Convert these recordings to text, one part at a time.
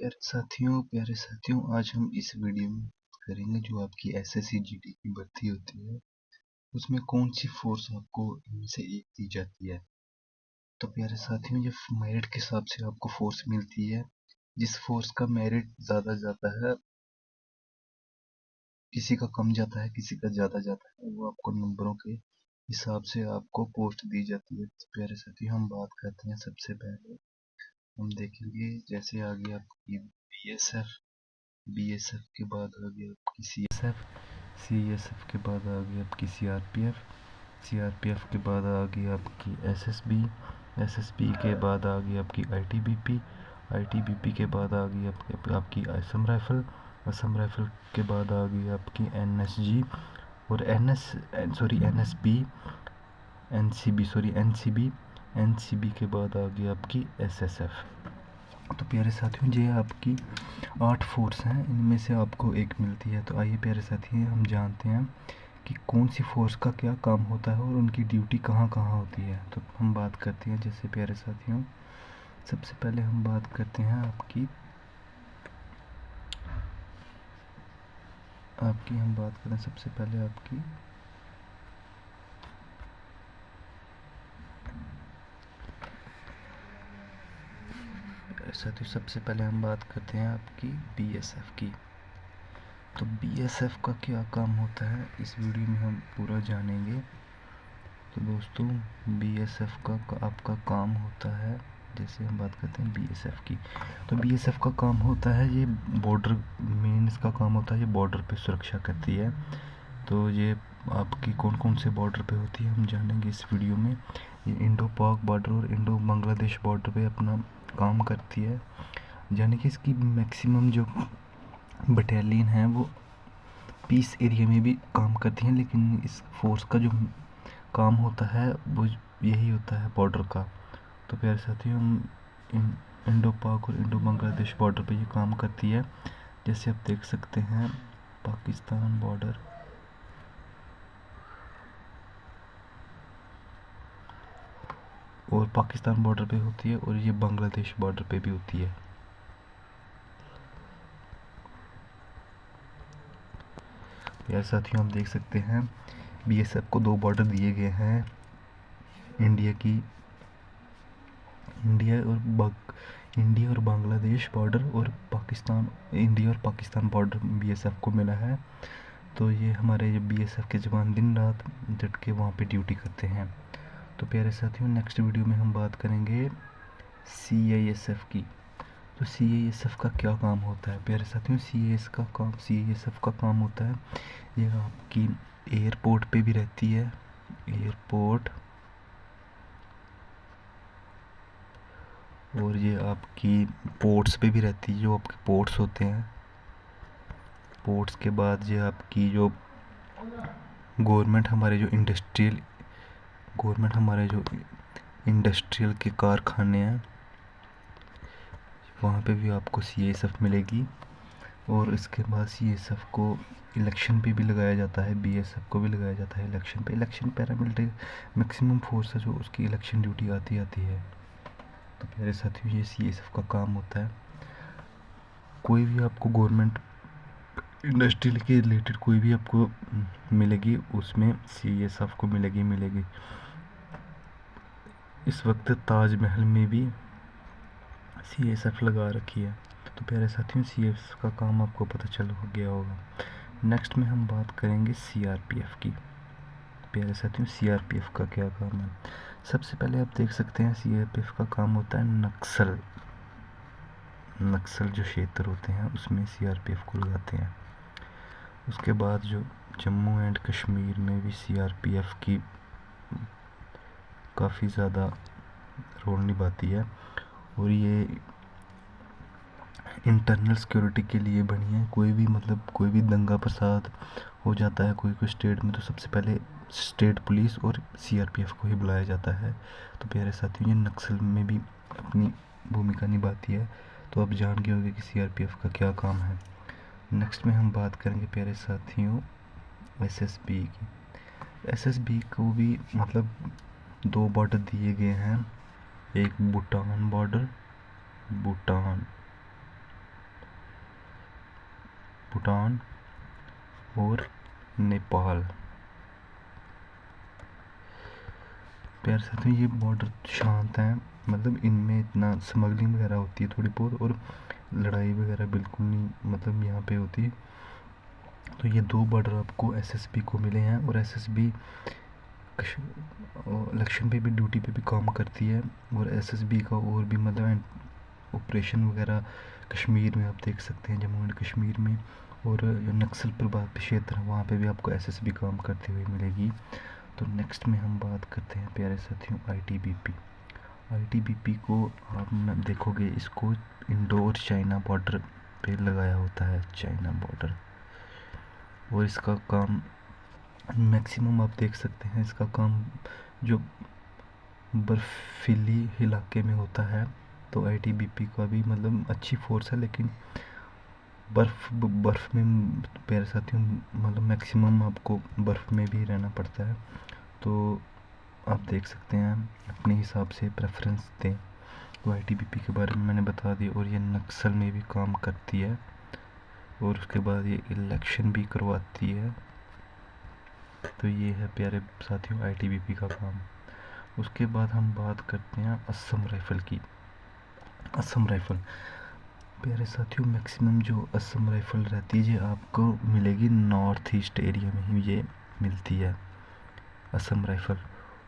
प्यारे साथियों, आज हम इस वीडियो में करेंगे जो आपकी एसएससी जीडी की भर्ती होती है उसमें कौन सी फोर्स आपको इनमें से एक दी जाती है। तो प्यारे साथियों, ये मेरिट के हिसाब से आपको फोर्स मिलती है। जिस फोर्स का मेरिट ज़्यादा जाता है, किसी का कम जाता है, किसी का ज़्यादा जाता है, वो आपको नंबरों के हिसाब से आपको पोस्ट दी जाती है। तो प्यारे साथियों, हम बात करते हैं। सबसे पहले हम देखेंगे जैसे आगे आपकी बीएसएफ के बाद आ गई आपकी सीएसएफ के बाद आ गई आपकी सीआरपीएफ के बाद आ गई आपकी एसएसबी के बाद आ गई आपकी आईटीबीपी के बाद आ गई आपकी असम राइफल के बाद आ गई आपकी एनएसजी और एनसीबी के बाद आ गई आपकी एसएसएफ। तो प्यारे साथियों, ये आपकी 8 फोर्स हैं, इनमें से आपको एक मिलती है। तो आइए प्यारे साथियों, हम जानते हैं कि कौन सी फोर्स का क्या काम होता है और उनकी ड्यूटी कहाँ कहाँ होती है। तो हम बात करते हैं। जैसे प्यारे साथियों, सबसे पहले हम बात करते हैं हम बात करें सबसे पहले आपकी साथियों, सबसे पहले हम बात करते हैं आपकी बीएसएफ की। तो बीएसएफ का क्या काम होता है, इस वीडियो में हम पूरा जानेंगे। तो दोस्तों, बीएसएफ का आपका काम होता है, जैसे हम बात करते हैं बीएसएफ की। तो बीएसएफ का काम होता है, ये बॉर्डर मेन इसका काम होता है, ये बॉर्डर पे सुरक्षा करती है। तो ये आपकी कौन कौन से बॉर्डर पे होती है हम जानेंगे इस वीडियो में। ये इंडो पाक बॉर्डर और इंडो बांग्लादेश बॉर्डर पे अपना काम करती है। यानी कि इसकी मैक्सिमम जो बटालियन है वो पीस एरिया में भी काम करती हैं, लेकिन इस फोर्स का जो काम होता है वो यही होता है बॉर्डर का। तो प्यारे साथियों, हम इंडो पाक और इंडो बांग्लादेश बॉर्डर पे ये काम करती है। जैसे आप देख सकते हैं, पाकिस्तान बॉर्डर और पाकिस्तान बॉर्डर पे होती है और ये बांग्लादेश बॉर्डर पे भी होती है। यार साथियों, हम देख सकते हैं बीएसएफ को 2 बॉर्डर दिए गए हैं, इंडिया और बांग्लादेश बॉर्डर और इंडिया और पाकिस्तान बॉर्डर बीएसएफ को मिला है। तो ये हमारे बीएसएफ के जवान दिन रात डट के वहाँ पे ड्यूटी करते हैं। तो प्यारे साथियों, नेक्स्ट वीडियो में हम बात करेंगे सीआईएसएफ की। तो सीआईएसएफ का क्या काम होता है प्यारे साथियों, सीआईएसएफ का काम होता है, ये आपकी एयरपोर्ट पे भी रहती है, एयरपोर्ट, और ये आपकी पोर्ट्स पे भी रहती है, जो आपके पोर्ट्स होते हैं। पोर्ट्स के बाद ये आपकी जो गवर्नमेंट हमारे जो इंडस्ट्रियल के कारखाने हैं, वहाँ पे भी आपको सीआईएसएफ मिलेगी। और इसके बाद सीआईएसएफ को इलेक्शन पे भी लगाया जाता है, बीएसएफ को भी लगाया जाता है इलेक्शन पैरामिलिट्री मैक्सिमम फोर्स है जो उसकी इलेक्शन ड्यूटी आती है। तो प्यारे साथियों, ये सीआईएसएफ का काम होता है। कोई भी आपको गवर्नमेंट इंडस्ट्रियल के रिलेटेड कोई भी आपको मिलेगी, उसमें सीआईएसएफ को मिलेगी। इस वक्त ताजमहल में भी सीआईएसएफ लगा रखी है। तो प्यारे साथियों, सीआईएसएफ का काम आपको पता चल गया होगा। नेक्स्ट में हम बात करेंगे सीआरपीएफ की। प्यारे साथियों, सीआरपीएफ का क्या काम है, सबसे पहले आप देख सकते हैं सीआरपीएफ का काम होता है नक्सल जो क्षेत्र होते हैं उसमें सीआरपीएफ को लगाते हैं। उसके बाद जो जम्मू एंड कश्मीर में भी सीआरपीएफ की काफ़ी ज़्यादा रोल निभाती है, और ये इंटरनल सिक्योरिटी के लिए बनी है। कोई भी दंगा फसाद हो जाता है कोई स्टेट में, तो सबसे पहले स्टेट पुलिस और सीआरपीएफ को ही बुलाया जाता है। तो प्यारे साथियों, ये नक्सल में भी अपनी भूमिका निभाती है। तो आप जान गए होंगे कि सीआरपीएफ का क्या काम है। नेक्स्ट में हम बात करेंगे प्यारे साथियों एसएसबी की। एसएसबी को भी 2 बॉर्डर दिए गए हैं, एक भूटान बॉर्डर, भूटान और नेपाल। प्यारे साथियों, ये बॉर्डर शांत हैं, मतलब इनमें इतना स्मगलिंग वगैरह होती है थोड़ी बहुत, और लड़ाई वगैरह बिल्कुल नहीं मतलब यहाँ पे होती। तो ये 2 बॉर्डर आपको एसएसबी को मिले हैं, और एसएसबी इलेक्शन पे भी, ड्यूटी पे भी काम करती है। और एसएसबी का और भी मतलब ऑपरेशन वगैरह कश्मीर में आप देख सकते हैं, जम्मू एंड कश्मीर में, और नक्सल प्रभावित क्षेत्र है वहाँ पे भी आपको एसएसबी काम करती हुई मिलेगी। तो नेक्स्ट में हम बात करते हैं प्यारे साथियों आईटीबीपी। आईटीबीपी को आप देखोगे, इसको इंडोर चाइना बॉर्डर पे लगाया होता है, चाइना बॉर्डर। और इसका काम मैक्सिमम आप देख सकते हैं, इसका काम जो बर्फीली इलाके में होता है। तो आईटीबीपी का भी मतलब अच्छी फोर्स है, लेकिन बर्फ़ में प्यारे साथियों मतलब मैक्सिमम आपको बर्फ़ में भी रहना पड़ता है। तो आप देख सकते हैं, अपने हिसाब से प्रेफरेंस दें। तो आईटीबीपी के बारे में मैंने बता दिया, और ये नक्सल में भी काम करती है, और उसके बाद ये इलेक्शन भी करवाती है। तो ये है प्यारे साथियों आईटीबीपी का काम। उसके बाद हम बात करते हैं असम राइफ़ल की। असम राइफ़ल प्यारे साथियों, मैक्सिमम जो असम राइफ़ल रहती है, ये आपको मिलेगी नॉर्थ ईस्ट एरिया में ही ये मिलती है, असम राइफ़ल।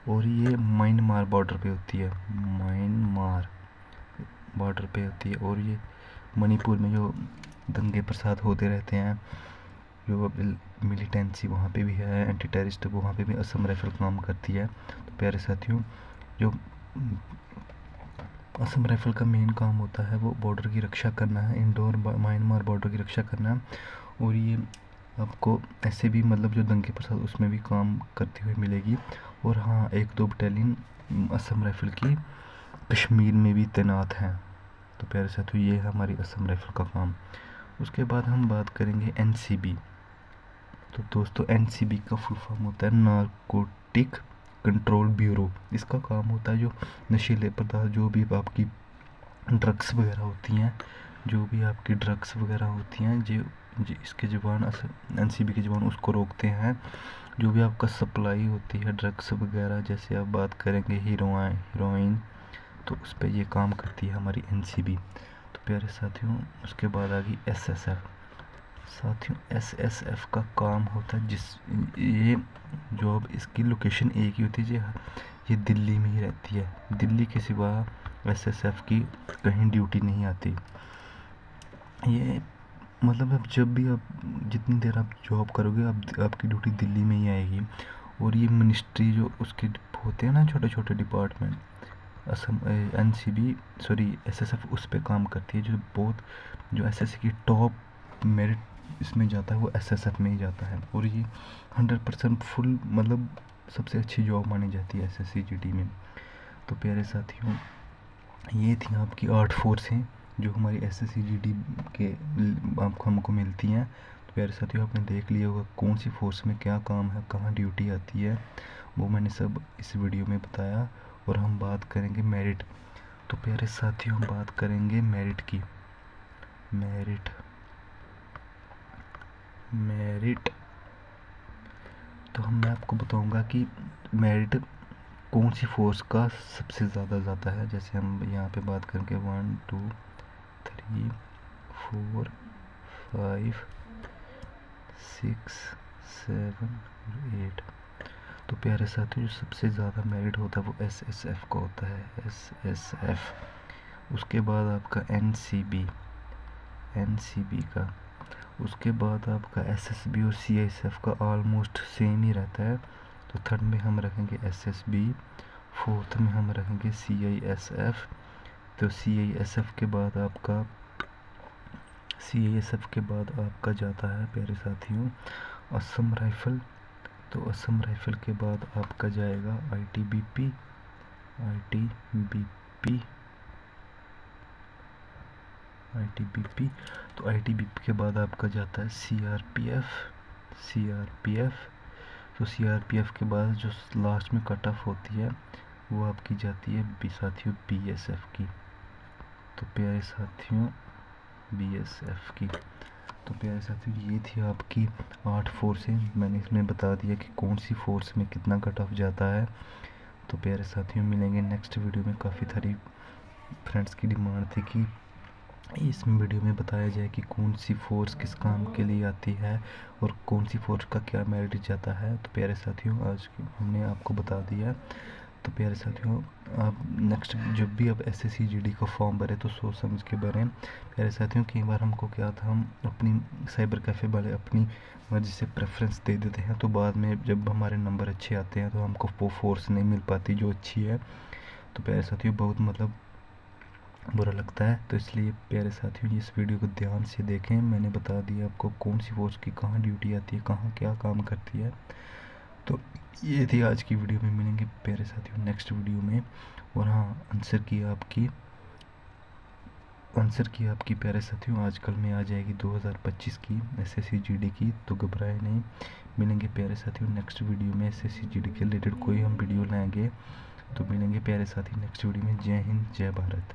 और ये म्यांमार बॉर्डर पे होती है, म्यांमार बॉर्डर पे होती है। और ये मणिपुर में जो दंगे फसाद होते रहते हैं, जो मिलिटेंसी वहाँ पे भी है, एंटी टेररिस्ट, वहाँ पे भी असम राइफ़ल काम करती है। तो प्यारे साथियों, जो असम राइफ़ल का मेन काम होता है वो बॉर्डर की रक्षा करना है, इंडोर म्यांमार बॉर्डर की रक्षा करना है। और ये आपको ऐसे भी मतलब जो दंगे फसाद उसमें भी काम करती हुई मिलेगी। और हाँ, 1-2 बटालियन असम राइफ़ल की कश्मीर में भी तैनात हैं। तो प्यारे साथियों, ये है हमारी असम राइफ़ल का काम। उसके बाद हम बात करेंगे एनसीबी। तो दोस्तों, एनसीबी का फुल फॉर्म होता है नारकोटिक कंट्रोल ब्यूरो। इसका काम होता है जो नशीले पदार्थ, जो भी आपकी ड्रग्स वगैरह होती हैं, जो भी आपकी ड्रग्स वगैरह होती हैं, जो इसके जवान एनसीबी के जवान उसको रोकते हैं। जो भी आपका सप्लाई होती है ड्रग्स वगैरह, जैसे आप बात करेंगे हीरोइन, तो उस पर ये काम करती है हमारी एनसीबी। तो प्यारे साथियों, उसके बाद आ गई एसएसएफ। साथियों, एसएसएफ का काम होता है ये जॉब, इसकी लोकेशन एक ही होती है, ये दिल्ली में ही रहती है। दिल्ली के सिवा एसएसएफ की कहीं ड्यूटी नहीं आती। ये मतलब अब जब भी आप जितनी देर आप जॉब करोगे, आपकी ड्यूटी दिल्ली में ही आएगी। और ये मिनिस्ट्री जो उसके होते हैं ना, छोटे छोटे department, Assam NCB sorry SSF उस पर काम करती है। जो एसएससी की टॉप मेरिट इसमें जाता है, वो एसएसएफ में ही जाता है। और ये 100% फुल मतलब सबसे अच्छी जॉब मानी जाती है एसएससी में। तो प्यारे साथियों, ये थी आपकी 8 फोर्सें जो हमारी एसएससी के हमको मिलती हैं। तो प्यारे साथियों, आपने देख लिया होगा कौन सी फोर्स में क्या काम है, कहाँ ड्यूटी आती है, वो मैंने सब इस वीडियो में बताया। और हम बात करेंगे मेरिट। तो प्यारे साथियों, हम बात करेंगे मेरिट की। मेरिट तो मैं आपको बताऊंगा कि मेरिट कौन सी फोर्स का सबसे ज़्यादा जाता है। जैसे हम यहाँ पे बात करेंगे 1 2 3 4 5 6 7 और 8। तो प्यारे साथियों, जो सबसे ज़्यादा मेरिट होता है वो एसएसएफ का होता है, एसएसएफ। उसके बाद आपका एनसीबी का। उसके बाद आपका एसएसबी और सीआईएसएफ का ऑलमोस्ट सेम ही रहता है। तो थर्ड में हम रखेंगे एसएसबी, फोर्थ में हम रखेंगे सीआईएसएफ। तो सीआईएसएफ के बाद आपका जाता है प्यारे साथियों असम राइफ़ल। तो असम राइफ़ल के बाद आपका जाएगा आईटीबीपी। तो आईटीबीपी के बाद आपका जाता है सीआरपीएफ। तो सीआरपीएफ के बाद जो लास्ट में कट ऑफ होती है, वो आपकी जाती है साथियों बीएसएफ की। तो प्यारे साथियों, बीएसएफ की। तो प्यारे साथियों ये थी आपकी 8 फोर्सें। मैंने इसमें बता दिया कि कौन सी फोर्स में कितना कट ऑफ जाता है। तो प्यारे साथियों मिलेंगे नेक्स्ट वीडियो में। काफ़ी सारी फ्रेंड्स की डिमांड थी कि इस वीडियो में बताया जाए कि कौन सी फोर्स किस काम के लिए आती है और कौन सी फोर्स का क्या मेरिट जाता है। तो प्यारे साथियों आज हमने आपको बता दिया। तो प्यारे साथियों आप नेक्स्ट जब भी आप SSC GD का फॉर्म भरें तो सोच समझ के भरें। प्यारे साथियों कई बार हमको क्या था, हम अपनी साइबर कैफ़े वाले अपनी मर्जी से प्रेफरेंस दे देते हैं, तो बाद में जब हमारे नंबर अच्छे आते हैं तो हमको वो फोर्स नहीं मिल पाती जो अच्छी है। तो प्यारे साथियों बहुत बुरा लगता है। तो इसलिए प्यारे साथियों इस वीडियो को ध्यान से देखें। मैंने बता दिया आपको कौन सी फोर्स की कहाँ ड्यूटी आती है, कहाँ क्या काम करती है। तो ये थी आज की वीडियो में। मिलेंगे प्यारे साथियों नेक्स्ट वीडियो में। और हाँ, आंसर की आपकी प्यारे साथियों आजकल में आ जाएगी 2025 की SSC GD की। तो घबराए नहीं। मिलेंगे प्यारे साथियों नेक्स्ट वीडियो में। SSC GD के रिलेटेड कोई हम वीडियो लाएंगे। तो मिलेंगे प्यारे साथी नेक्स्ट वीडियो में। जय हिंद, जय भारत।